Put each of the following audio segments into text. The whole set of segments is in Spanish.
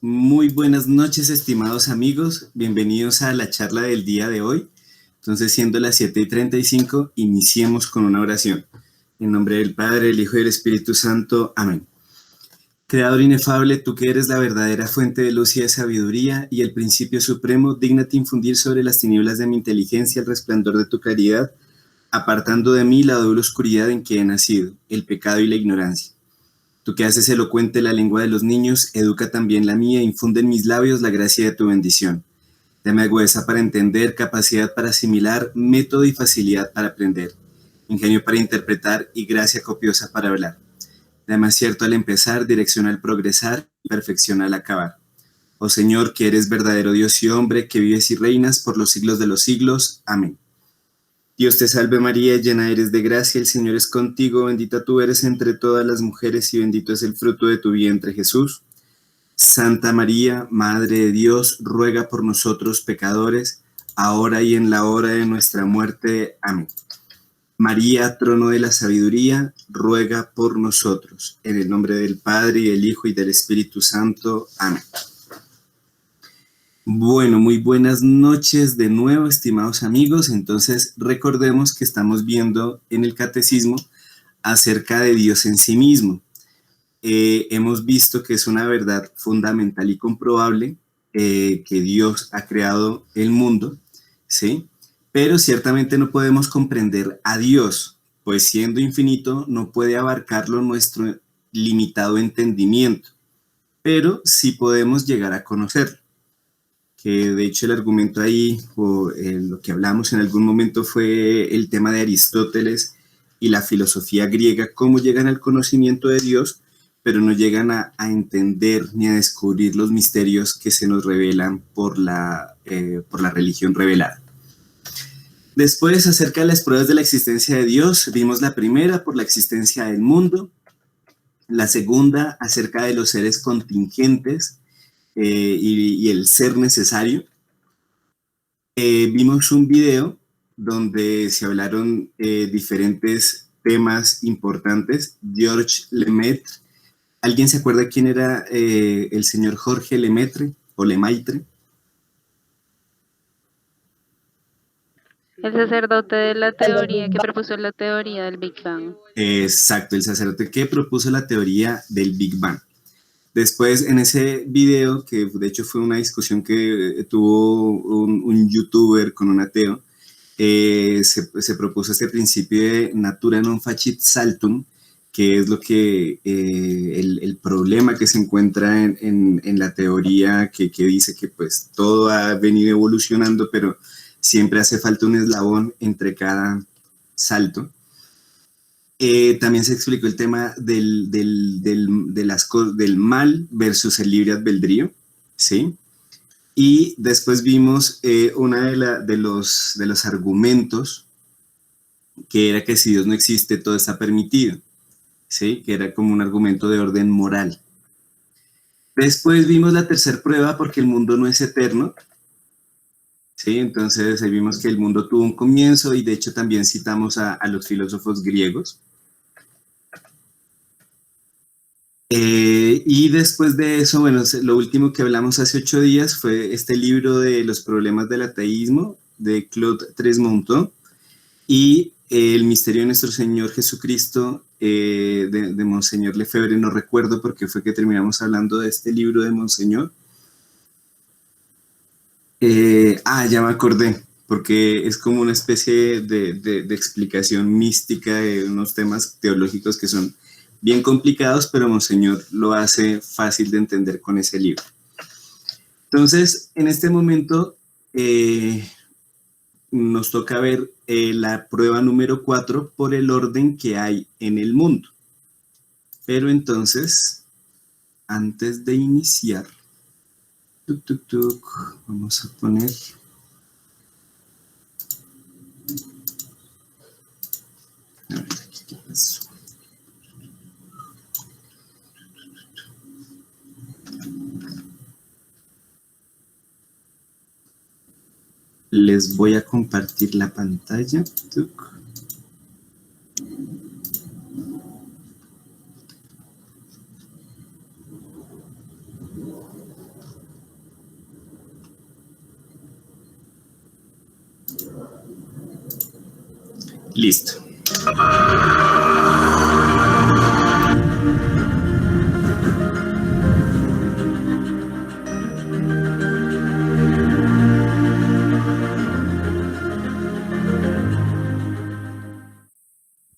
Muy buenas noches, estimados amigos. Bienvenidos a la charla del día de hoy. Entonces, siendo las 7:35, iniciemos con una oración. En nombre del Padre, el Hijo y el Espíritu Santo. Amén. Creador inefable, tú que eres la verdadera fuente de luz y de sabiduría y el principio supremo, dígnate infundir sobre las tinieblas de mi inteligencia el resplandor de tu claridad, apartando de mí la doble oscuridad en que he nacido, el pecado y la ignorancia. Tú que haces elocuente la lengua de los niños, educa también la mía, infunde en mis labios la gracia de tu bendición. Dame agudeza para entender, capacidad para asimilar, método y facilidad para aprender, ingenio para interpretar y gracia copiosa para hablar. Dame acierto al empezar, dirección al progresar y perfección al acabar. Oh Señor, que eres verdadero Dios y hombre, que vives y reinas por los siglos de los siglos. Amén. Dios te salve María, llena eres de gracia, el Señor es contigo, bendita tú eres entre todas las mujeres y bendito es el fruto de tu vientre Jesús. Santa María, Madre de Dios, ruega por nosotros pecadores, ahora y en la hora de nuestra muerte. Amén. María, trono de la sabiduría, ruega por nosotros. En el nombre del Padre, y del Hijo, y del Espíritu Santo. Amén. Bueno, muy buenas noches de nuevo, estimados amigos. Entonces, recordemos que estamos viendo en el catecismo acerca de Dios en sí mismo. Hemos visto que es una verdad fundamental y comprobable que Dios ha creado el mundo, ¿sí? Pero ciertamente no podemos comprender a Dios, pues siendo infinito no puede abarcarlo nuestro limitado entendimiento, pero sí podemos llegar a conocerlo. Que de hecho el argumento ahí, o lo que hablamos en algún momento fue el tema de Aristóteles y la filosofía griega, cómo llegan al conocimiento de Dios, pero no llegan a entender ni a descubrir los misterios que se nos revelan por la religión revelada. Después, acerca de las pruebas de la existencia de Dios, vimos la primera por la existencia del mundo, la segunda acerca de los seres contingentes y el ser necesario. Vimos un video donde se hablaron diferentes temas importantes. Georges Lemaitre, ¿alguien se acuerda quién era el señor Jorge Lemaitre o Lemaitre? El sacerdote de la teoría que propuso la teoría del Big Bang. Exacto, el sacerdote que propuso la teoría del Big Bang. Después, en ese video, que de hecho fue una discusión que tuvo un youtuber con un ateo, se propuso este principio de natura non facit saltum, que es lo que el problema que se encuentra en la teoría que dice que pues todo ha venido evolucionando, pero siempre hace falta un eslabón entre cada salto. También se explicó el tema del mal versus el libre albedrío, ¿sí? Y después vimos una de los argumentos que era que si Dios no existe, todo está permitido, ¿sí? Que era como un argumento de orden moral. Después vimos la tercera prueba porque el mundo no es eterno, ¿sí? Entonces ahí vimos que el mundo tuvo un comienzo y de hecho también citamos a los filósofos griegos. Y después de eso, bueno, lo último que hablamos hace 8 días fue este libro de los problemas del ateísmo de Claude Tresmontaut y el misterio de nuestro Señor Jesucristo de Monseñor Lefebvre. No recuerdo por qué fue que terminamos hablando de este libro de Monseñor. Ya me acordé, porque es como una especie de explicación mística de unos temas teológicos que son bien complicados, pero Monseñor lo hace fácil de entender con ese libro. Entonces, en este momento nos toca ver la prueba número 4 por el orden que hay en el mundo. Pero entonces, antes de iniciar, vamos a poner... A ver, aquí, ¿qué pasó? Les voy a compartir la pantalla. Listo.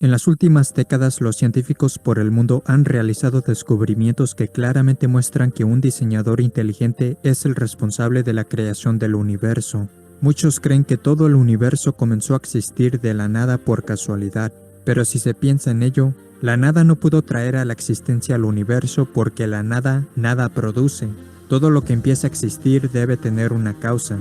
En las últimas décadas, los científicos por el mundo han realizado descubrimientos que claramente muestran que un diseñador inteligente es el responsable de la creación del universo. Muchos creen que todo el universo comenzó a existir de la nada por casualidad, pero si se piensa en ello, la nada no pudo traer a la existencia al universo porque la nada nada produce. Todo lo que empieza a existir debe tener una causa.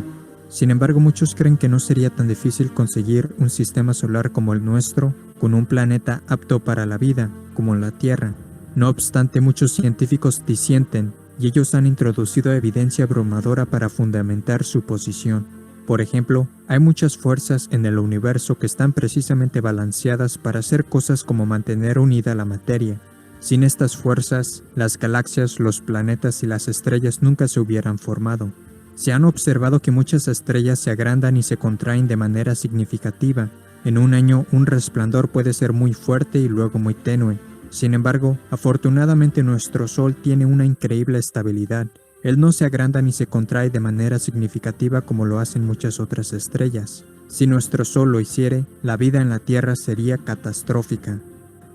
Sin embargo, muchos creen que no sería tan difícil conseguir un sistema solar como el nuestro, con un planeta apto para la vida, como la Tierra. No obstante, muchos científicos disienten, y ellos han introducido evidencia abrumadora para fundamentar su posición. Por ejemplo, hay muchas fuerzas en el universo que están precisamente balanceadas para hacer cosas como mantener unida la materia. Sin estas fuerzas, las galaxias, los planetas y las estrellas nunca se hubieran formado. Se han observado que muchas estrellas se agrandan y se contraen de manera significativa. En un año, un resplandor puede ser muy fuerte y luego muy tenue. Sin embargo, afortunadamente nuestro Sol tiene una increíble estabilidad. Él no se agranda ni se contrae de manera significativa como lo hacen muchas otras estrellas. Si nuestro Sol lo hiciere, la vida en la Tierra sería catastrófica.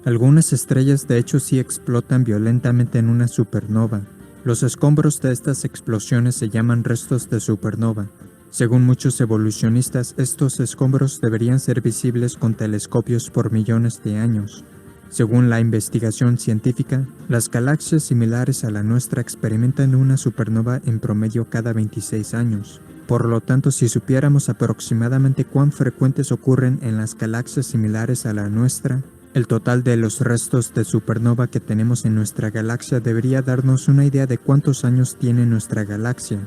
Algunas estrellas de hecho sí explotan violentamente en una supernova. Los escombros de estas explosiones se llaman restos de supernova. Según muchos evolucionistas, estos escombros deberían ser visibles con telescopios por millones de años. Según la investigación científica, las galaxias similares a la nuestra experimentan una supernova en promedio cada 26 años. Por lo tanto, si supiéramos aproximadamente cuán frecuentes ocurren en las galaxias similares a la nuestra, el total de los restos de supernova que tenemos en nuestra galaxia debería darnos una idea de cuántos años tiene nuestra galaxia.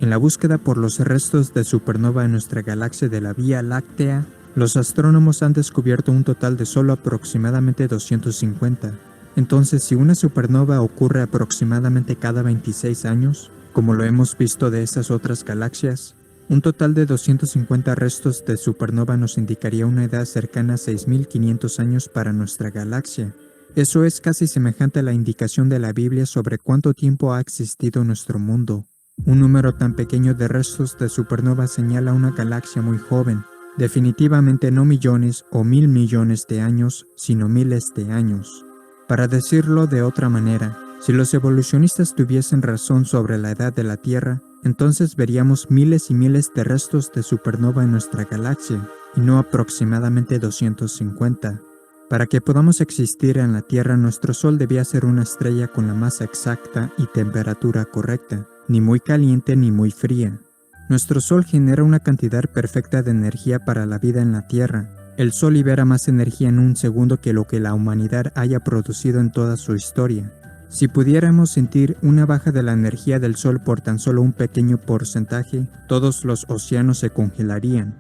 En la búsqueda por los restos de supernova en nuestra galaxia de la Vía Láctea, los astrónomos han descubierto un total de solo aproximadamente 250. Entonces, si una supernova ocurre aproximadamente cada 26 años, como lo hemos visto de esas otras galaxias, un total de 250 restos de supernova nos indicaría una edad cercana a 6.500 años para nuestra galaxia. Eso es casi semejante a la indicación de la Biblia sobre cuánto tiempo ha existido nuestro mundo. Un número tan pequeño de restos de supernova señala una galaxia muy joven, definitivamente no millones o 1.000 millones de años, sino miles de años. Para decirlo de otra manera, si los evolucionistas tuviesen razón sobre la edad de la Tierra, entonces veríamos miles y miles de restos de supernova en nuestra galaxia, y no aproximadamente 250. Para que podamos existir en la Tierra, nuestro Sol debía ser una estrella con la masa exacta y temperatura correcta, ni muy caliente ni muy fría. Nuestro Sol genera una cantidad perfecta de energía para la vida en la Tierra. El Sol libera más energía en un segundo que lo que la humanidad haya producido en toda su historia. Si pudiéramos sentir una baja de la energía del Sol por tan solo un pequeño porcentaje, todos los océanos se congelarían.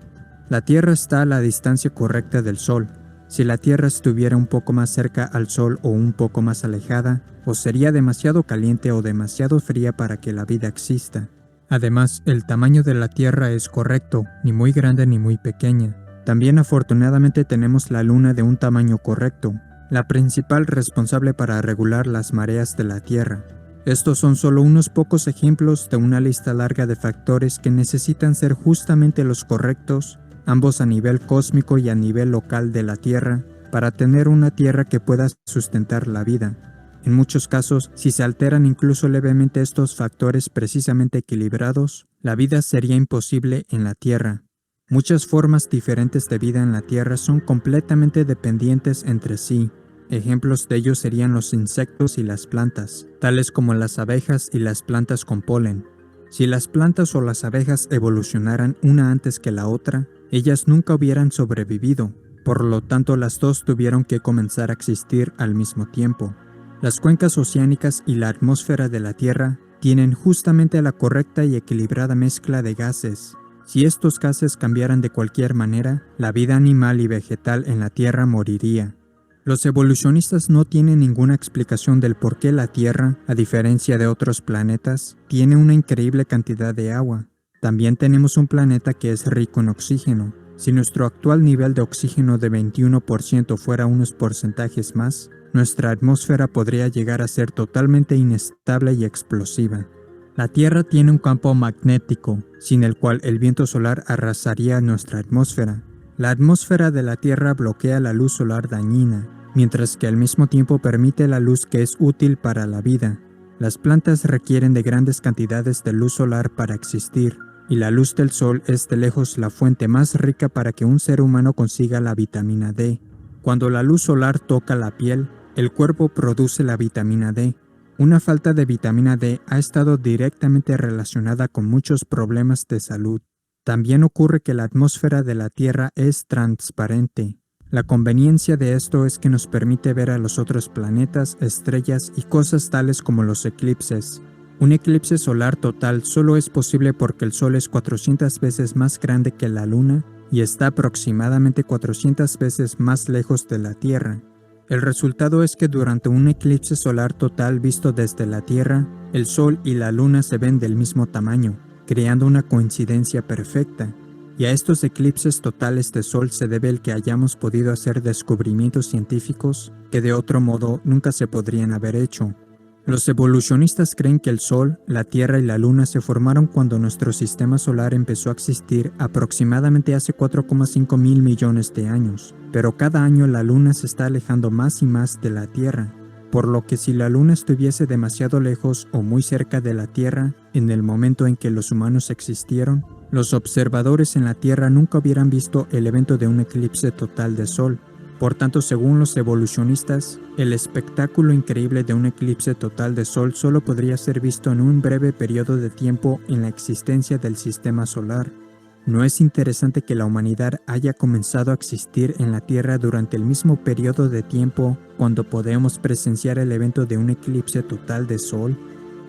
La Tierra está a la distancia correcta del Sol. Si la Tierra estuviera un poco más cerca al Sol o un poco más alejada, o sería demasiado caliente o demasiado fría para que la vida exista. Además, el tamaño de la Tierra es correcto, ni muy grande ni muy pequeña. También afortunadamente tenemos la Luna de un tamaño correcto, la principal responsable para regular las mareas de la Tierra. Estos son solo unos pocos ejemplos de una lista larga de factores que necesitan ser justamente los correctos, ambos a nivel cósmico y a nivel local de la Tierra, para tener una Tierra que pueda sustentar la vida. En muchos casos, si se alteran incluso levemente estos factores precisamente equilibrados, la vida sería imposible en la Tierra. Muchas formas diferentes de vida en la Tierra son completamente dependientes entre sí. Ejemplos de ello serían los insectos y las plantas, tales como las abejas y las plantas con polen. Si las plantas o las abejas evolucionaran una antes que la otra, ellas nunca hubieran sobrevivido. Por lo tanto, las dos tuvieron que comenzar a existir al mismo tiempo. Las cuencas oceánicas y la atmósfera de la Tierra tienen justamente la correcta y equilibrada mezcla de gases. Si estos gases cambiaran de cualquier manera, la vida animal y vegetal en la Tierra moriría. Los evolucionistas no tienen ninguna explicación del por qué la Tierra, a diferencia de otros planetas, tiene una increíble cantidad de agua. También tenemos un planeta que es rico en oxígeno. Si nuestro actual nivel de oxígeno de 21% fuera unos porcentajes más, nuestra atmósfera podría llegar a ser totalmente inestable y explosiva. La Tierra tiene un campo magnético, sin el cual el viento solar arrasaría nuestra atmósfera. La atmósfera de la Tierra bloquea la luz solar dañina, mientras que al mismo tiempo permite la luz que es útil para la vida. Las plantas requieren de grandes cantidades de luz solar para existir, y la luz del sol es de lejos la fuente más rica para que un ser humano consiga la vitamina D. Cuando la luz solar toca la piel, el cuerpo produce la vitamina D. Una falta de vitamina D ha estado directamente relacionada con muchos problemas de salud. También ocurre que la atmósfera de la Tierra es transparente. La conveniencia de esto es que nos permite ver a los otros planetas, estrellas y cosas tales como los eclipses. Un eclipse solar total solo es posible porque el Sol es 400 veces más grande que la Luna y está aproximadamente 400 veces más lejos de la Tierra. El resultado es que durante un eclipse solar total visto desde la Tierra, el Sol y la Luna se ven del mismo tamaño, creando una coincidencia perfecta. Y a estos eclipses totales de Sol se debe el que hayamos podido hacer descubrimientos científicos que de otro modo nunca se podrían haber hecho. Los evolucionistas creen que el Sol, la Tierra y la Luna se formaron cuando nuestro sistema solar empezó a existir aproximadamente hace 4,5 mil millones de años, pero cada año la Luna se está alejando más y más de la Tierra, por lo que si la Luna estuviese demasiado lejos o muy cerca de la Tierra, en el momento en que los humanos existieron, los observadores en la Tierra nunca hubieran visto el evento de un eclipse total de Sol. Por tanto, según los evolucionistas, el espectáculo increíble de un eclipse total de Sol solo podría ser visto en un breve periodo de tiempo en la existencia del sistema solar. ¿No es interesante que la humanidad haya comenzado a existir en la Tierra durante el mismo periodo de tiempo cuando podemos presenciar el evento de un eclipse total de Sol?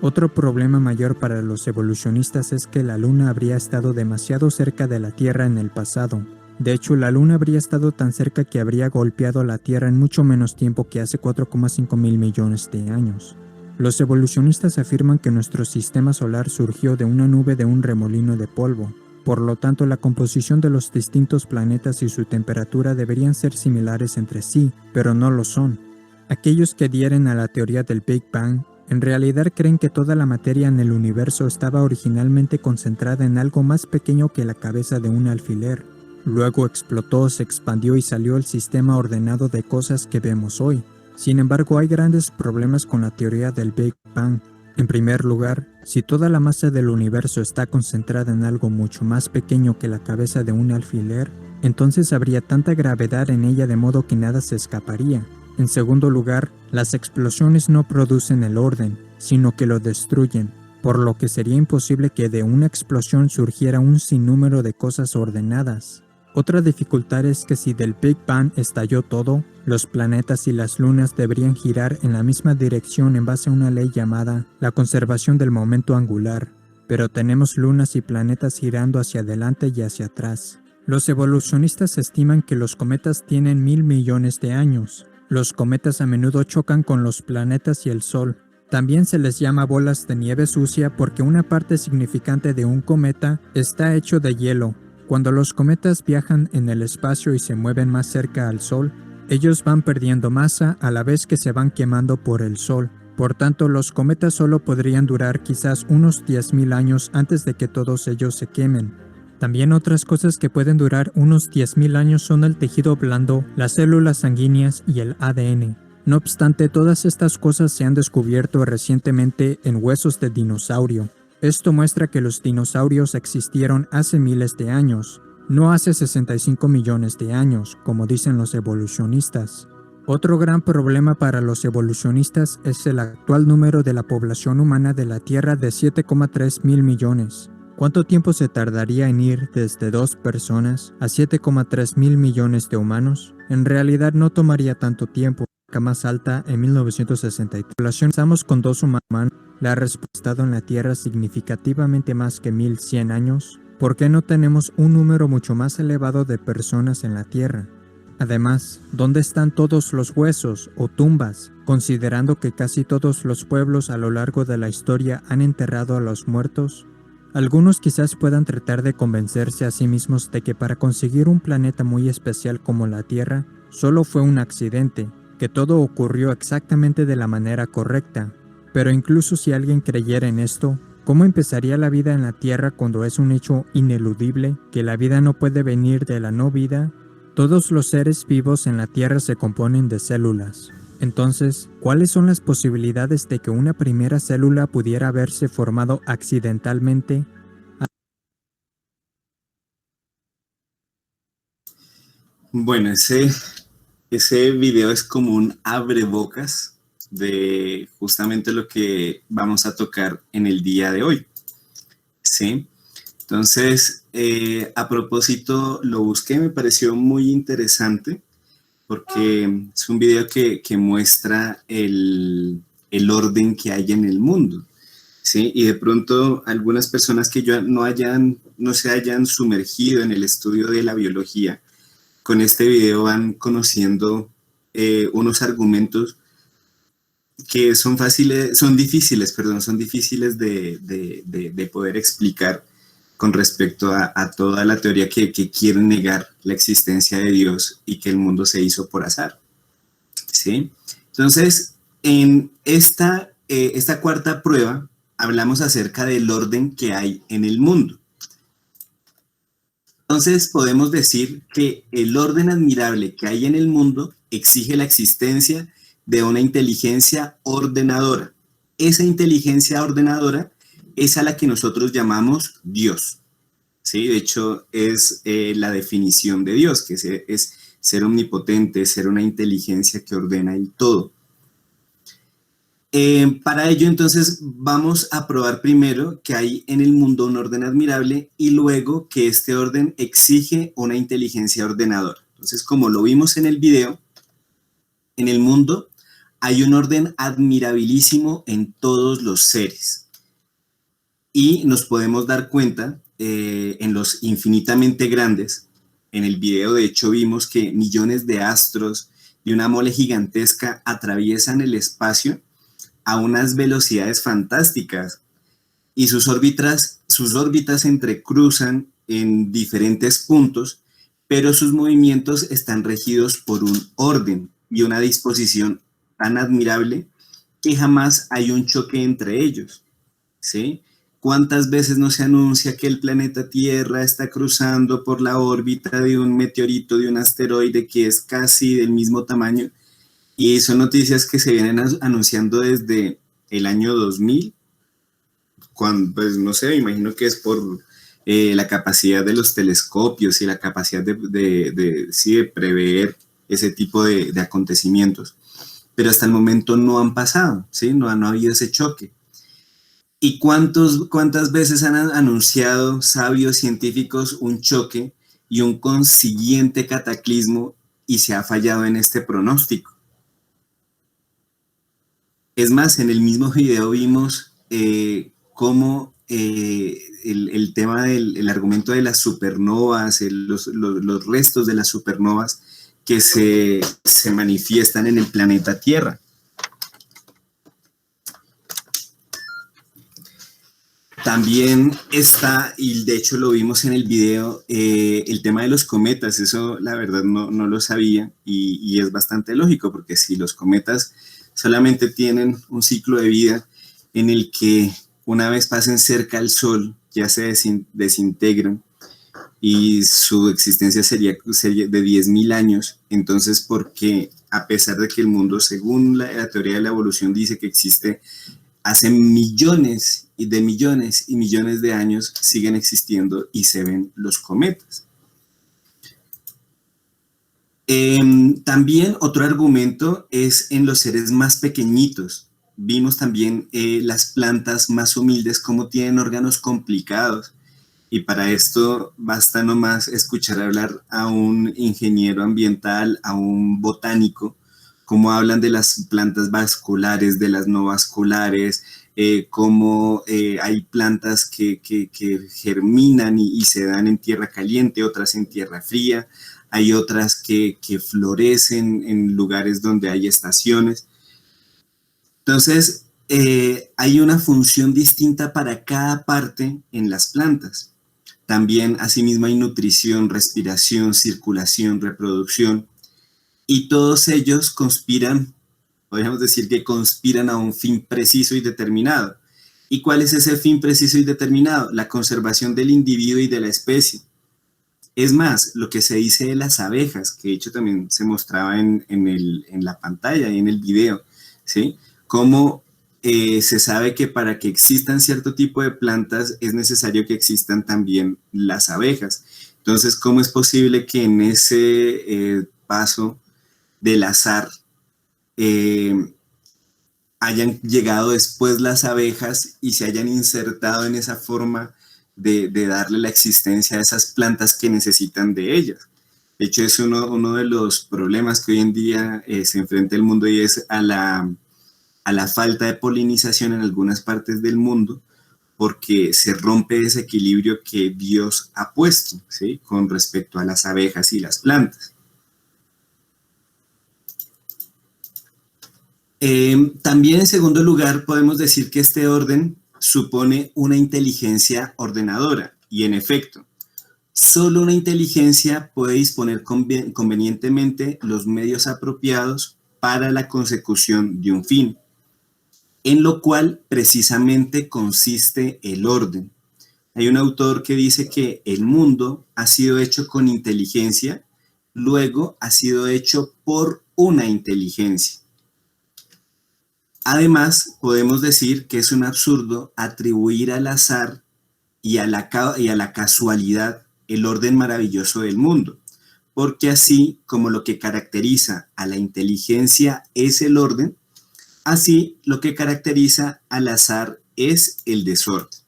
Otro problema mayor para los evolucionistas es que la Luna habría estado demasiado cerca de la Tierra en el pasado. De hecho, la Luna habría estado tan cerca que habría golpeado la Tierra en mucho menos tiempo que hace 4,5 mil millones de años. Los evolucionistas afirman que nuestro sistema solar surgió de una nube de un remolino de polvo. Por lo tanto, la composición de los distintos planetas y su temperatura deberían ser similares entre sí, pero no lo son. Aquellos que adhieren a la teoría del Big Bang en realidad creen que toda la materia en el universo estaba originalmente concentrada en algo más pequeño que la cabeza de un alfiler. Luego explotó, se expandió y salió el sistema ordenado de cosas que vemos hoy. Sin embargo, hay grandes problemas con la teoría del Big Bang. En primer lugar, si toda la masa del universo está concentrada en algo mucho más pequeño que la cabeza de un alfiler, entonces habría tanta gravedad en ella de modo que nada se escaparía. En segundo lugar, las explosiones no producen el orden, sino que lo destruyen, por lo que sería imposible que de una explosión surgiera un sinnúmero de cosas ordenadas. Otra dificultad es que si del Big Bang estalló todo, los planetas y las lunas deberían girar en la misma dirección en base a una ley llamada la conservación del momento angular, pero tenemos lunas y planetas girando hacia adelante y hacia atrás. Los evolucionistas estiman que los cometas tienen 1.000 millones de años. Los cometas a menudo chocan con los planetas y el Sol. También se les llama bolas de nieve sucia porque una parte significante de un cometa está hecho de hielo. Cuando los cometas viajan en el espacio y se mueven más cerca al Sol, ellos van perdiendo masa a la vez que se van quemando por el Sol. Por tanto, los cometas solo podrían durar quizás unos 10.000 años antes de que todos ellos se quemen. También otras cosas que pueden durar unos 10.000 años son el tejido blando, las células sanguíneas y el ADN. No obstante, todas estas cosas se han descubierto recientemente en huesos de dinosaurio. Esto muestra que los dinosaurios existieron hace miles de años, no hace 65 millones de años, como dicen los evolucionistas. Otro gran problema para los evolucionistas es el actual número de la población humana de la Tierra de 7,3 mil millones. ¿Cuánto tiempo se tardaría en ir desde 2 personas a 7,3 mil millones de humanos? En realidad no tomaría tanto tiempo. La más alta en 1963. Estamos con 2 humanos. La respuesta ha estado en la Tierra significativamente más que 1.100 años. ¿Por qué no tenemos un número mucho más elevado de personas en la Tierra? Además, ¿dónde están todos los huesos o tumbas? Considerando que casi todos los pueblos a lo largo de la historia han enterrado a los muertos. Algunos quizás puedan tratar de convencerse a sí mismos de que para conseguir un planeta muy especial como la Tierra, solo fue un accidente, que todo ocurrió exactamente de la manera correcta. Pero incluso si alguien creyera en esto, ¿cómo empezaría la vida en la Tierra cuando es un hecho ineludible que la vida no puede venir de la no vida? Todos los seres vivos en la Tierra se componen de células. Entonces, ¿cuáles son las posibilidades de que una primera célula pudiera haberse formado accidentalmente? Bueno, ese video es como un abrebocas de justamente lo que vamos a tocar en el día de hoy, ¿sí? Entonces, a propósito, lo busqué, me pareció muy interesante porque es un video que muestra el orden que hay en el mundo, ¿sí? Y de pronto algunas personas que no se hayan sumergido en el estudio de la biología, con este video van conociendo unos argumentos que son difíciles de poder explicar con respecto a toda la teoría que quiere negar la existencia de Dios y que el mundo se hizo por azar, ¿sí? Entonces, en esta cuarta prueba, hablamos acerca del orden que hay en el mundo. Entonces, podemos decir que el orden admirable que hay en el mundo exige la existencia de una inteligencia ordenadora. Esa inteligencia ordenadora es a la que nosotros llamamos Dios, ¿sí? De hecho, es la definición de Dios, que es ser omnipotente, ser una inteligencia que ordena el todo. Para ello, entonces, vamos a probar primero que hay en el mundo un orden admirable y luego que este orden exige una inteligencia ordenadora. Entonces, como lo vimos en el video, en el mundo hay un orden admirabilísimo en todos los seres. Y nos podemos dar cuenta en los infinitamente grandes. En el video, de hecho, vimos que millones de astros de una mole gigantesca atraviesan el espacio a unas velocidades fantásticas y sus órbitas se entrecruzan en diferentes puntos, pero sus movimientos están regidos por un orden y una disposición tan admirable que jamás hay un choque entre ellos, ¿sí? ¿Cuántas veces no se anuncia que el planeta Tierra está cruzando por la órbita de un meteorito, de un asteroide que es casi del mismo tamaño? Y son noticias que se vienen anunciando desde el año 2000, cuando, pues no sé, me imagino que es por la capacidad de los telescopios y la capacidad de prever ese tipo de acontecimientos. Pero hasta el momento no han pasado, ¿sí? No ha habido ese choque. ¿Y cuántas veces han anunciado sabios científicos un choque y un consiguiente cataclismo y se ha fallado en este pronóstico? Es más, en el mismo video vimos cómo el tema del argumento de las supernovas, los restos de las supernovas que se manifiestan en el planeta Tierra. También está, y de hecho lo vimos en el video, el tema de los cometas. Eso la verdad no lo sabía y es bastante lógico, porque si los cometas solamente tienen un ciclo de vida en el que una vez pasen cerca al Sol ya se desintegran y su existencia sería de 10.000 años, entonces ¿por qué, a pesar de que el mundo, según la teoría de la evolución, dice que existe hace millones y millones de años, siguen existiendo y se ven los cometas? También otro argumento es en los seres más pequeñitos. Vimos también las plantas más humildes cómo tienen órganos complicados, y para esto basta nomás escuchar hablar a un ingeniero ambiental, a un botánico, cómo hablan de las plantas vasculares, de las no vasculares, cómo hay plantas que germinan y se dan en tierra caliente, otras en tierra fría, hay otras que florecen en lugares donde hay estaciones. Entonces, hay una función distinta para cada parte en las plantas. También, asimismo, hay nutrición, respiración, circulación, reproducción, y todos ellos conspiran, podríamos decir que conspiran a un fin preciso y determinado. ¿Y cuál es ese fin preciso y determinado? La conservación del individuo y de la especie. Es más, lo que se dice de las abejas, que de hecho también se mostraba en la pantalla y en el video, ¿sí? Cómo se sabe que para que existan cierto tipo de plantas es necesario que existan también las abejas. Entonces, ¿cómo es posible que en ese paso del azar hayan llegado después las abejas y se hayan insertado en esa forma de darle la existencia a esas plantas que necesitan de ellas? De hecho, es uno de los problemas que hoy en día se enfrenta el mundo, y es a la falta de polinización en algunas partes del mundo, porque se rompe ese equilibrio que Dios ha puesto, ¿sí?, con respecto a las abejas y las plantas. También, en segundo lugar, podemos decir que este orden supone una inteligencia ordenadora, y en efecto, solo una inteligencia puede disponer convenientemente los medios apropiados para la consecución de un fin, en lo cual precisamente consiste el orden. Hay un autor que dice que el mundo ha sido hecho con inteligencia, luego ha sido hecho por una inteligencia. Además, podemos decir que es un absurdo atribuir al azar y a la casualidad el orden maravilloso del mundo, porque así como lo que caracteriza a la inteligencia es el orden, así lo que caracteriza al azar es el desorden.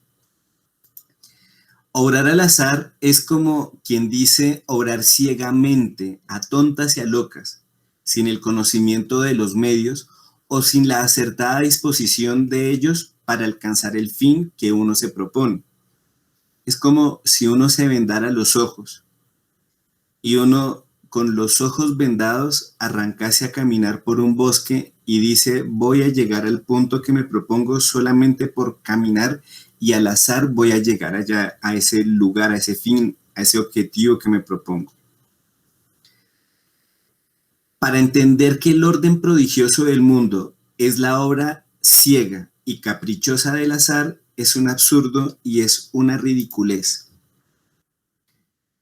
Obrar al azar es como quien dice obrar ciegamente, a tontas y a locas, sin el conocimiento de los medios o sin la acertada disposición de ellos para alcanzar el fin que uno se propone. Es como si uno se vendara los ojos y uno, con los ojos vendados, arrancase a caminar por un bosque y dice: voy a llegar al punto que me propongo solamente por caminar, y al azar voy a llegar allá, a ese lugar, a ese fin, a ese objetivo que me propongo. Para entender que el orden prodigioso del mundo es la obra ciega y caprichosa del azar, es un absurdo y es una ridiculez.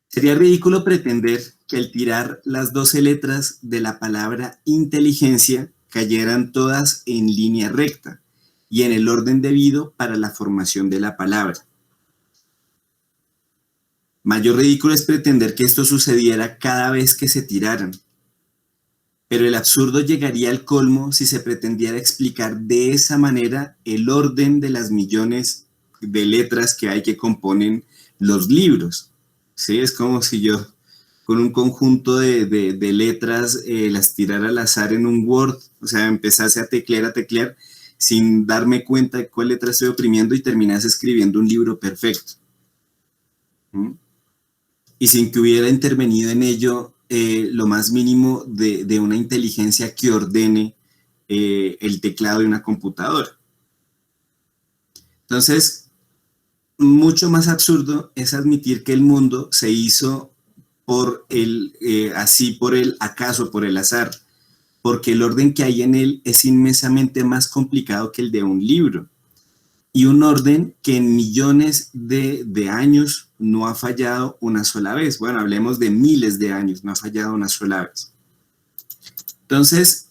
Sería ridículo pretender que al tirar las 12 letras de la palabra inteligencia cayeran todas en línea recta y en el orden debido para la formación de la palabra. Mayor ridículo es pretender que esto sucediera cada vez que se tiraran. Pero el absurdo llegaría al colmo si se pretendiera explicar de esa manera el orden de las millones de letras que hay que componen los libros. ¿Sí? Es como si yo con un conjunto de letras las tirara al azar en un Word, o sea, empezase a teclear, sin darme cuenta de cuál letra estoy oprimiendo, y terminase escribiendo un libro perfecto. ¿Mm? Y sin que hubiera intervenido en ello lo más mínimo de una inteligencia que ordene el teclado de una computadora. Entonces, mucho más absurdo es admitir que el mundo se hizo por el acaso, por el azar, porque el orden que hay en él es inmensamente más complicado que el de un libro, y un orden que en millones de años no ha fallado una sola vez. Bueno, hablemos de miles de años, no ha fallado una sola vez. Entonces,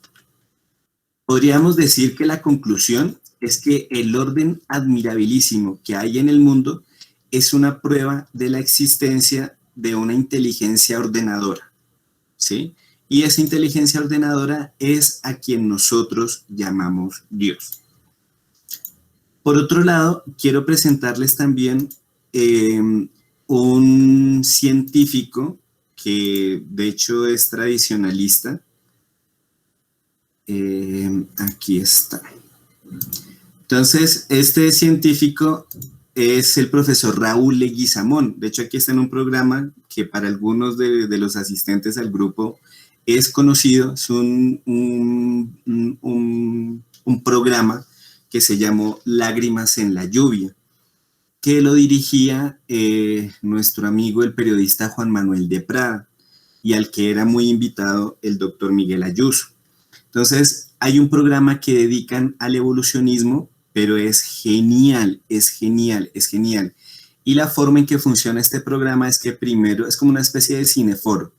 podríamos decir que la conclusión es que el orden admirabilísimo que hay en el mundo es una prueba de la existencia de una inteligencia ordenadora, ¿sí? Y esa inteligencia ordenadora es a quien nosotros llamamos Dios. Por otro lado, quiero presentarles también un científico que de hecho es tradicionalista. Aquí está. Entonces, este científico es el profesor Raúl Leguizamón. De hecho, aquí está en un programa que para algunos de los asistentes al grupo es conocido. Es un programa que se llamó Lágrimas en la lluvia, que lo dirigía nuestro amigo el periodista Juan Manuel de Prada y al que era muy invitado el doctor Miguel Ayuso. Entonces, hay un programa que dedican al evolucionismo, pero es genial, es genial, es genial. Y la forma en que funciona este programa es que primero es como una especie de cineforo.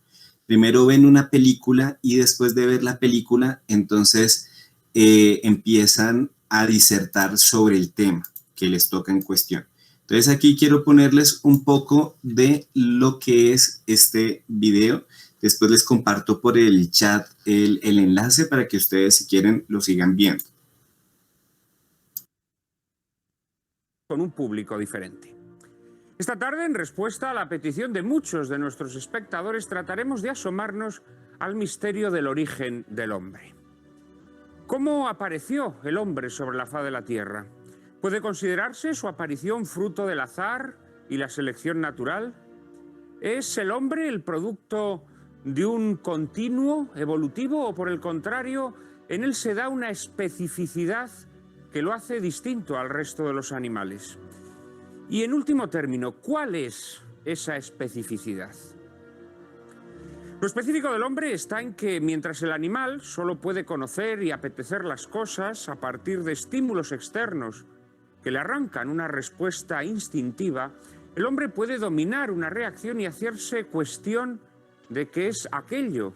Primero ven una película y después de ver la película, entonces empiezan a disertar sobre el tema que les toca en cuestión. Entonces aquí quiero ponerles un poco de lo que es este video. Después les comparto por el chat el enlace para que ustedes, si quieren, lo sigan viendo. Con un público diferente. Esta tarde, en respuesta a la petición de muchos de nuestros espectadores, trataremos de asomarnos al misterio del origen del hombre. ¿Cómo apareció el hombre sobre la faz de la Tierra? ¿Puede considerarse su aparición fruto del azar y la selección natural? ¿Es el hombre el producto de un continuo evolutivo o, por el contrario, en él se da una especificidad que lo hace distinto al resto de los animales? Y en último término, ¿cuál es esa especificidad? Lo específico del hombre está en que mientras el animal solo puede conocer y apetecer las cosas a partir de estímulos externos que le arrancan una respuesta instintiva, el hombre puede dominar una reacción y hacerse cuestión de qué es aquello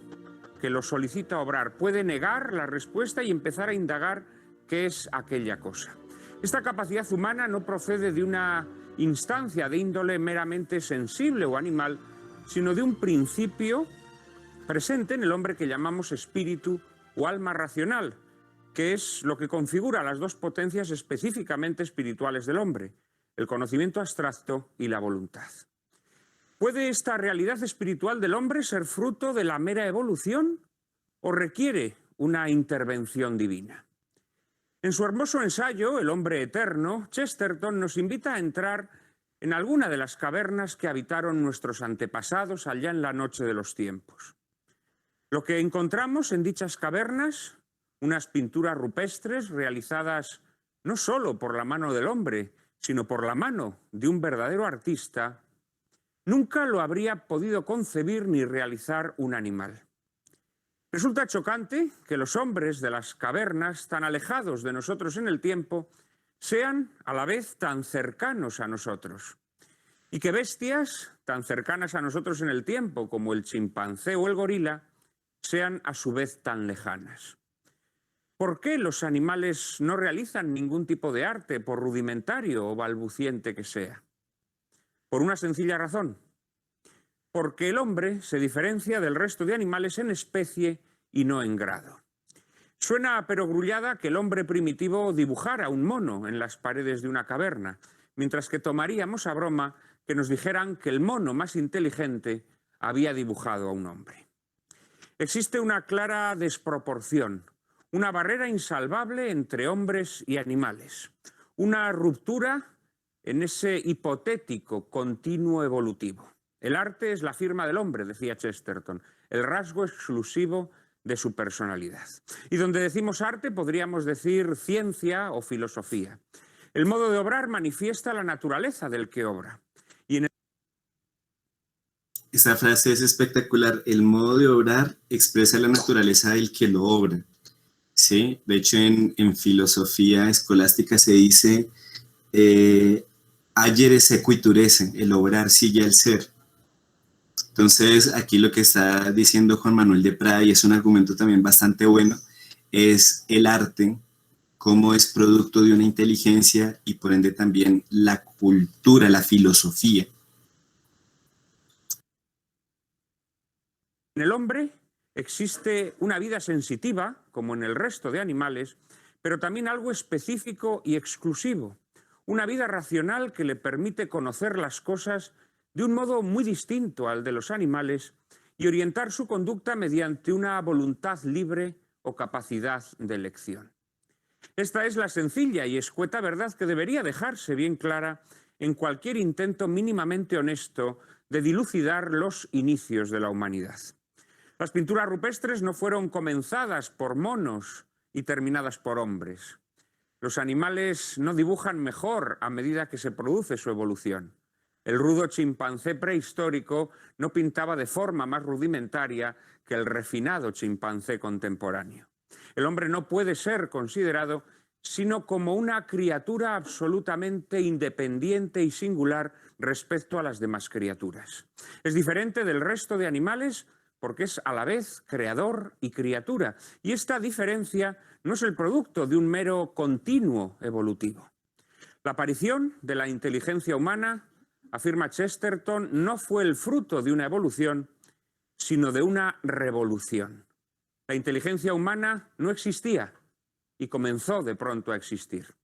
que lo solicita obrar. Puede negar la respuesta y empezar a indagar qué es aquella cosa. Esta capacidad humana no procede de una instancia de índole meramente sensible o animal, sino de un principio presente en el hombre que llamamos espíritu o alma racional, que es lo que configura las dos potencias específicamente espirituales del hombre, el conocimiento abstracto y la voluntad. ¿Puede esta realidad espiritual del hombre ser fruto de la mera evolución o requiere una intervención divina? En su hermoso ensayo, El hombre eterno, Chesterton nos invita a entrar en alguna de las cavernas que habitaron nuestros antepasados allá en la noche de los tiempos. Lo que encontramos en dichas cavernas, unas pinturas rupestres realizadas no solo por la mano del hombre, sino por la mano de un verdadero artista, nunca lo habría podido concebir ni realizar un animal. Resulta chocante que los hombres de las cavernas, tan alejados de nosotros en el tiempo, sean a la vez tan cercanos a nosotros, y que bestias tan cercanas a nosotros en el tiempo como el chimpancé o el gorila sean a su vez tan lejanas. ¿Por qué los animales no realizan ningún tipo de arte, por rudimentario o balbuciente que sea? Por una sencilla razón. Porque el hombre se diferencia del resto de animales en especie y no en grado. Suena a perogrullada que el hombre primitivo dibujara un mono en las paredes de una caverna, mientras que tomaríamos a broma que nos dijeran que el mono más inteligente había dibujado a un hombre. Existe una clara desproporción, una barrera insalvable entre hombres y animales, una ruptura en ese hipotético continuo evolutivo. El arte es la firma del hombre, decía Chesterton, el rasgo exclusivo de su personalidad. Y donde decimos arte podríamos decir ciencia o filosofía. El modo de obrar manifiesta la naturaleza del que obra. Esta frase es espectacular. El modo de obrar expresa la naturaleza del que lo obra. ¿Sí? De hecho, en filosofía escolástica se dice agere sequitur esse, el obrar sigue al ser. Entonces, aquí lo que está diciendo Juan Manuel de Prada, y es un argumento también bastante bueno, es el arte, cómo es producto de una inteligencia y por ende también la cultura, la filosofía. En el hombre existe una vida sensitiva, como en el resto de animales, pero también algo específico y exclusivo, una vida racional que le permite conocer las cosas de un modo muy distinto al de los animales y orientar su conducta mediante una voluntad libre o capacidad de elección. Esta es la sencilla y escueta verdad que debería dejarse bien clara en cualquier intento mínimamente honesto de dilucidar los inicios de la humanidad. Las pinturas rupestres no fueron comenzadas por monos y terminadas por hombres. Los animales no dibujan mejor a medida que se produce su evolución. El rudo chimpancé prehistórico no pintaba de forma más rudimentaria que el refinado chimpancé contemporáneo. El hombre no puede ser considerado sino como una criatura absolutamente independiente y singular respecto a las demás criaturas. Es diferente del resto de animales porque es a la vez creador y criatura, y esta diferencia no es el producto de un mero continuo evolutivo. La aparición de la inteligencia humana, afirma Chesterton, no fue el fruto de una evolución, sino de una revolución. La inteligencia humana no existía y comenzó de pronto a existir.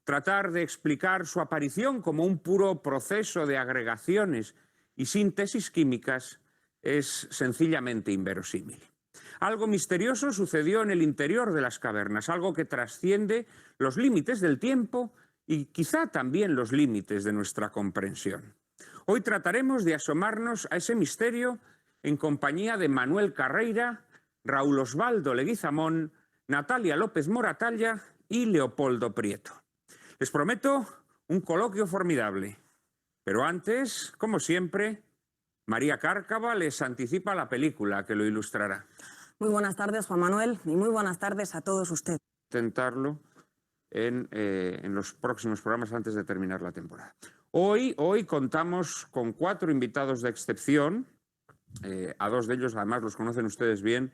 Tratar de explicar su aparición como un puro proceso de agregaciones y síntesis químicas es sencillamente inverosímil. Algo misterioso sucedió en el interior de las cavernas, algo que trasciende los límites del tiempo y quizá también los límites de nuestra comprensión. Hoy trataremos de asomarnos a ese misterio en compañía de Manuel Carreira, Raúl Osvaldo Leguizamón, Natalia López Moratalla y Leopoldo Prieto. Les prometo un coloquio formidable, pero antes, como siempre, María Cárcava les anticipa la película que lo ilustrará. Muy buenas tardes, Juan Manuel, y muy buenas tardes a todos ustedes. Intentarlo en los próximos programas antes de terminar la temporada. Hoy contamos con 4 invitados de excepción, a 2 de ellos además los conocen ustedes bien.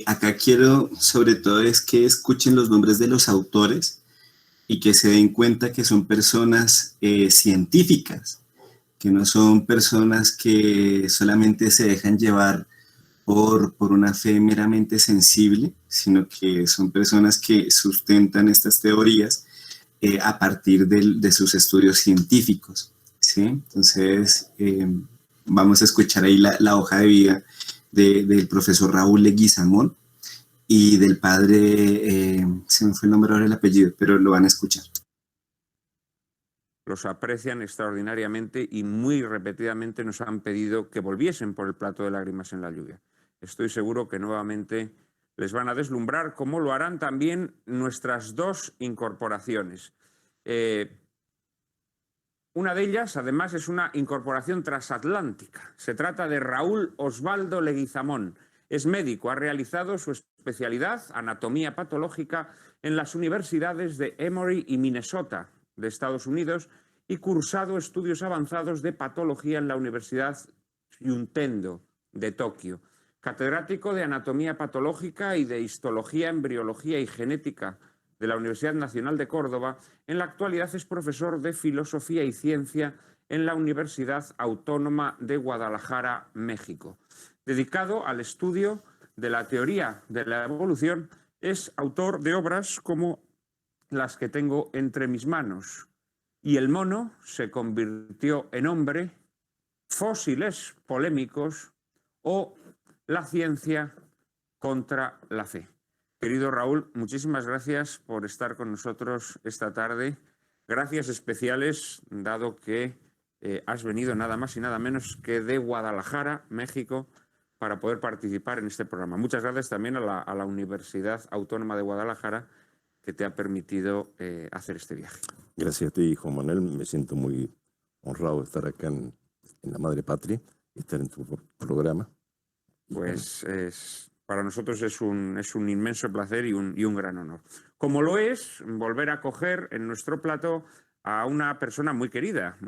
Acá quiero sobre todo es que escuchen los nombres de los autores y que se den cuenta que son personas científicas, que no son personas que solamente se dejan llevar por una fe meramente sensible, sino que son personas que sustentan estas teorías a partir de sus estudios científicos, ¿sí? Entonces, vamos a escuchar ahí la hoja de vida del profesor Raúl Leguizamón y del padre, se me fue el nombre ahora, el apellido, pero lo van a escuchar. Los aprecian extraordinariamente y muy repetidamente nos han pedido que volviesen por el plato de lágrimas en la lluvia. Estoy seguro que nuevamente les van a deslumbrar, como lo harán también nuestras 2 incorporaciones. Una de ellas, además, es una incorporación transatlántica. Se trata de Raúl Osvaldo Leguizamón. Es médico, ha realizado su especialidad, anatomía patológica, en las universidades de Emory y Minnesota, de Estados Unidos, y cursado estudios avanzados de patología en la Universidad Juntendo de Tokio. Catedrático de anatomía patológica y de histología, embriología y genética de la Universidad Nacional de Córdoba, en la actualidad es profesor de Filosofía y Ciencia en la Universidad Autónoma de Guadalajara, México. Dedicado al estudio de la teoría de la evolución, es autor de obras como las que tengo entre mis manos: Y el mono se convirtió en hombre, Fósiles polémicos o La ciencia contra la fe. Querido Raúl, muchísimas gracias por estar con nosotros esta tarde. Gracias especiales, dado que has venido nada más y nada menos que de Guadalajara, México, para poder participar en este programa. Muchas gracias también a la Universidad Autónoma de Guadalajara, que te ha permitido hacer este viaje. Gracias a ti, Juan Manuel. Me siento muy honrado de estar acá en la Madre Patria y estar en tu programa. Pues para nosotros es un inmenso placer y un gran honor. Como lo es volver a acoger en nuestro plató a una persona muy querida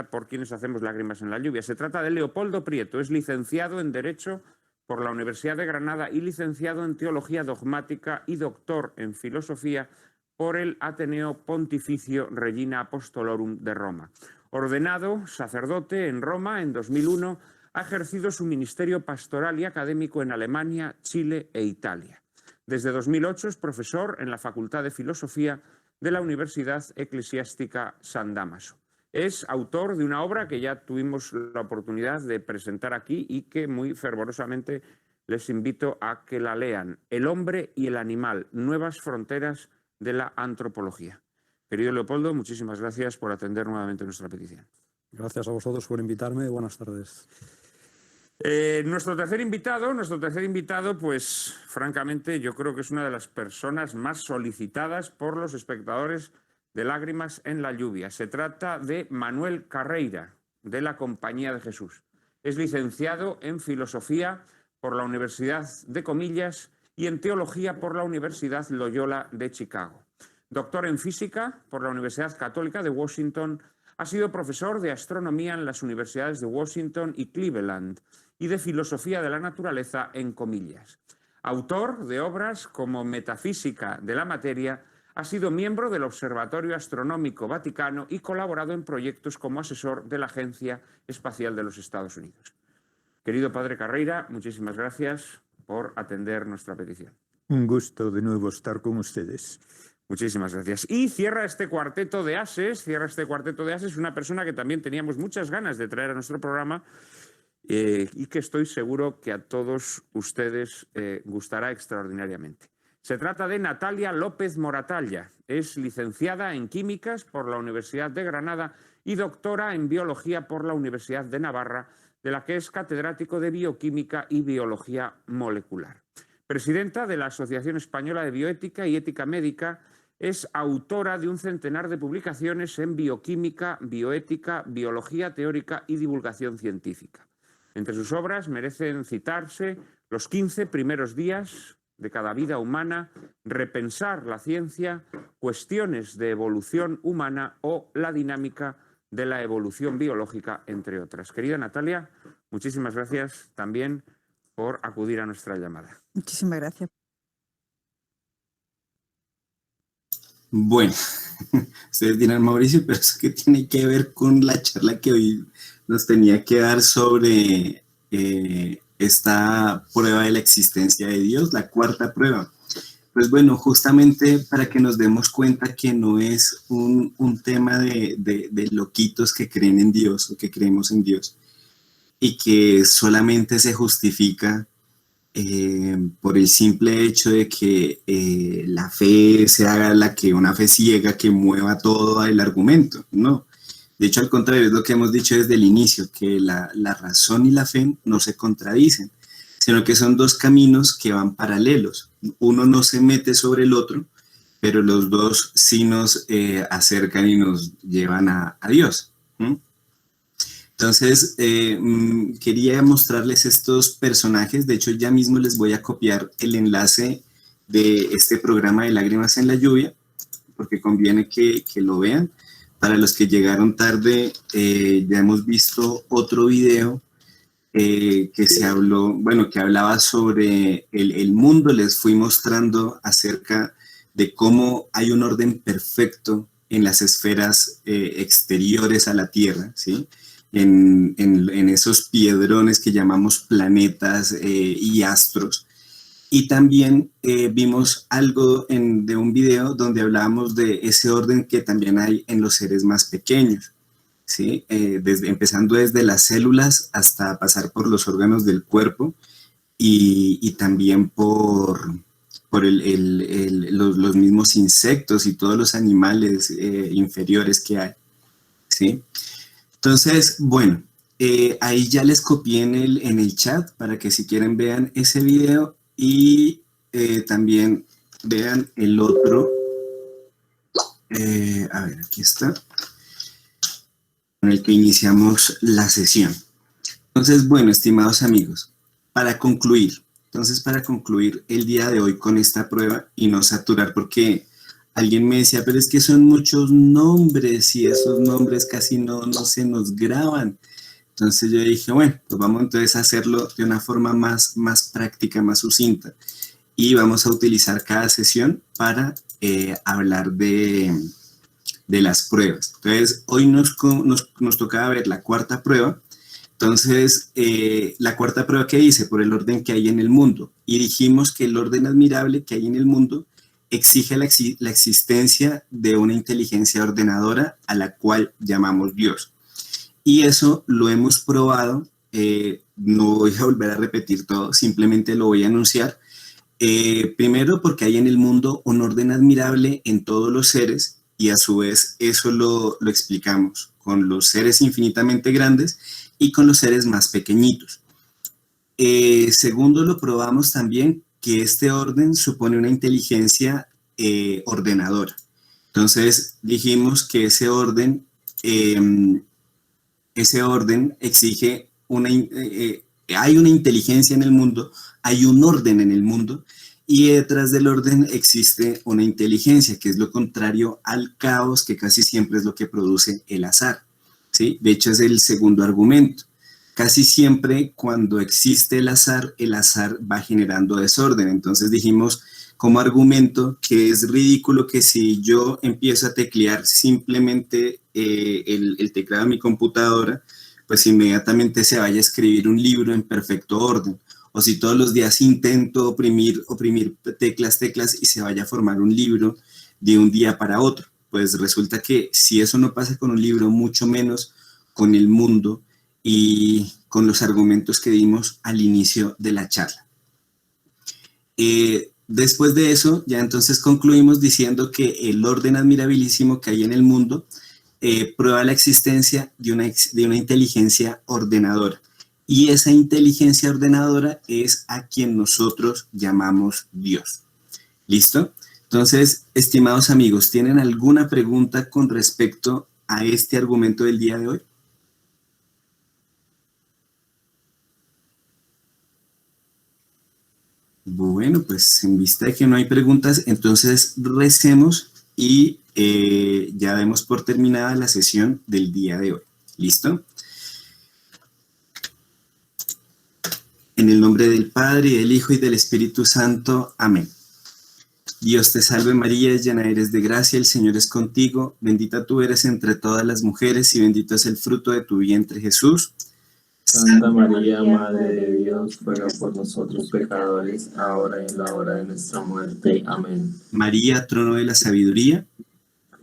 por quienes hacemos lágrimas en la lluvia. Se trata de Leopoldo Prieto, es licenciado en Derecho por la Universidad de Granada y licenciado en Teología Dogmática y doctor en Filosofía por el Ateneo Pontificio Regina Apostolorum de Roma. Ordenado sacerdote en Roma en 2001, ha ejercido su ministerio pastoral y académico en Alemania, Chile e Italia. Desde 2008 es profesor en la Facultad de Filosofía de la Universidad Eclesiástica San Dámaso. Es autor de una obra que ya tuvimos la oportunidad de presentar aquí y que muy fervorosamente les invito a que la lean: El hombre y el animal, nuevas fronteras de la antropología. Querido Leopoldo, muchísimas gracias por atender nuevamente nuestra petición. Gracias a vosotros por invitarme. Buenas tardes. Nuestro tercer invitado, pues francamente yo creo que es una de las personas más solicitadas por los espectadores de Lágrimas en la Lluvia. Se trata de Manuel Carreira, de la Compañía de Jesús. Es licenciado en Filosofía por la Universidad de Comillas y en Teología por la Universidad Loyola de Chicago. Doctor en Física por la Universidad Católica de Washington. Ha sido profesor de Astronomía en las universidades de Washington y Cleveland y de Filosofía de la Naturaleza en Comillas. Autor de obras como Metafísica de la Materia, ha sido miembro del Observatorio Astronómico Vaticano y colaborado en proyectos como asesor de la Agencia Espacial de los Estados Unidos. Querido Padre Carreira, muchísimas gracias por atender nuestra petición. Un gusto de nuevo estar con ustedes. Muchísimas gracias. Y cierra este cuarteto de ases, una persona que también teníamos muchas ganas de traer a nuestro programa y que estoy seguro que a todos ustedes gustará extraordinariamente. Se trata de Natalia López Moratalla. Es licenciada en Químicas por la Universidad de Granada y doctora en Biología por la Universidad de Navarra, de la que es catedrático de Bioquímica y Biología Molecular. Presidenta de la Asociación Española de Bioética y Ética Médica, es autora de un centenar de publicaciones en bioquímica, bioética, biología teórica y divulgación científica. Entre sus obras merecen citarse Los 15 primeros días de cada vida humana, Repensar la ciencia, Cuestiones de evolución humana o La dinámica de la evolución biológica, entre otras. Querida Natalia, muchísimas gracias también por acudir a nuestra llamada. Muchísimas gracias. Bueno, ustedes dirán, Mauricio, pero eso qué tiene que ver con la charla que hoy nos tenía que dar sobre esta prueba de la existencia de Dios, la cuarta prueba. Pues bueno, justamente para que nos demos cuenta que no es un tema de loquitos que creen en Dios o que creemos en Dios y que solamente se justifica por el simple hecho de que la fe sea una fe ciega que mueva todo el argumento, no. De hecho, al contrario, es lo que hemos dicho desde el inicio, que la razón y la fe no se contradicen, sino que son dos caminos que van paralelos. Uno no se mete sobre el otro, pero los dos sí nos acercan y nos llevan a Dios. Entonces, quería mostrarles estos personajes. De hecho, ya mismo les voy a copiar el enlace de este programa de Lágrimas en la Lluvia, porque conviene que lo vean. Para los que llegaron tarde, ya hemos visto otro video que hablaba sobre el mundo. Les fui mostrando acerca de cómo hay un orden perfecto en las esferas exteriores a la Tierra, ¿sí? En esos piedrones que llamamos planetas y astros. Y también vimos algo de un video donde hablábamos de ese orden que también hay en los seres más pequeños, ¿sí? Empezando desde las células hasta pasar por los órganos del cuerpo y también por los mismos insectos y todos los animales inferiores que hay, ¿sí? Entonces, bueno, ahí ya les copié en el chat para que si quieren vean ese video y también vean el otro. A ver, aquí está, con el que iniciamos la sesión. Entonces, bueno, estimados amigos, para concluir el día de hoy con esta prueba y no saturar, porque alguien me decía, pero es que son muchos nombres y esos nombres casi no se nos graban. Entonces yo dije, bueno, pues vamos entonces a hacerlo de una forma más práctica, más sucinta. Y vamos a utilizar cada sesión para hablar de las pruebas. Entonces, hoy nos tocaba ver la cuarta prueba. Entonces, la cuarta prueba que hice por el orden que hay en el mundo. Y dijimos que el orden admirable que hay en el mundo exige la existencia de una inteligencia ordenadora a la cual llamamos Dios. Y eso lo hemos probado, no voy a volver a repetir todo, simplemente lo voy a anunciar. Primero porque hay en el mundo un orden admirable en todos los seres y a su vez eso lo explicamos con los seres infinitamente grandes y con los seres más pequeñitos. Segundo, lo probamos también que este orden supone una inteligencia ordenadora. Entonces dijimos que ese orden exige hay una inteligencia en el mundo, hay un orden en el mundo, y detrás del orden existe una inteligencia, que es lo contrario al caos, que casi siempre es lo que produce el azar, ¿sí? De hecho, es el segundo argumento. Casi siempre cuando existe el azar va generando desorden. Entonces dijimos como argumento que es ridículo que si yo empiezo a teclear simplemente el teclado de mi computadora, pues inmediatamente se vaya a escribir un libro en perfecto orden. O si todos los días intento oprimir teclas y se vaya a formar un libro de un día para otro. Pues resulta que si eso no pasa con un libro, mucho menos con el mundo y con los argumentos que dimos al inicio de la charla. Después de eso, ya entonces concluimos diciendo que el orden admirabilísimo que hay en el mundo prueba la existencia de una inteligencia ordenadora. Y esa inteligencia ordenadora es a quien nosotros llamamos Dios. ¿Listo? Entonces, estimados amigos, ¿tienen alguna pregunta con respecto a este argumento del día de hoy? Bueno, pues en vista de que no hay preguntas, entonces recemos y ya demos por terminada la sesión del día de hoy. ¿Listo? En el nombre del Padre, y del Hijo, y del Espíritu Santo. Amén. Dios te salve María, llena eres de gracia, el Señor es contigo, bendita tú eres entre todas las mujeres y bendito es el fruto de tu vientre Jesús. Santa María, Madre de Dios, ruega por nosotros pecadores, ahora y en la hora de nuestra muerte. Amén. María, trono de la sabiduría,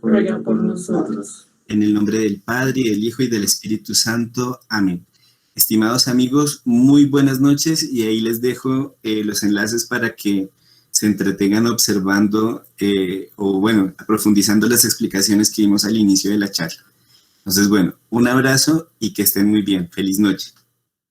ruega por nosotros. En el nombre del Padre, y del Hijo, y del Espíritu Santo. Amén. Estimados amigos, muy buenas noches, y ahí les dejo los enlaces para que se entretengan observando profundizando las explicaciones que dimos al inicio de la charla. Entonces, bueno, un abrazo y que estén muy bien. Feliz noche.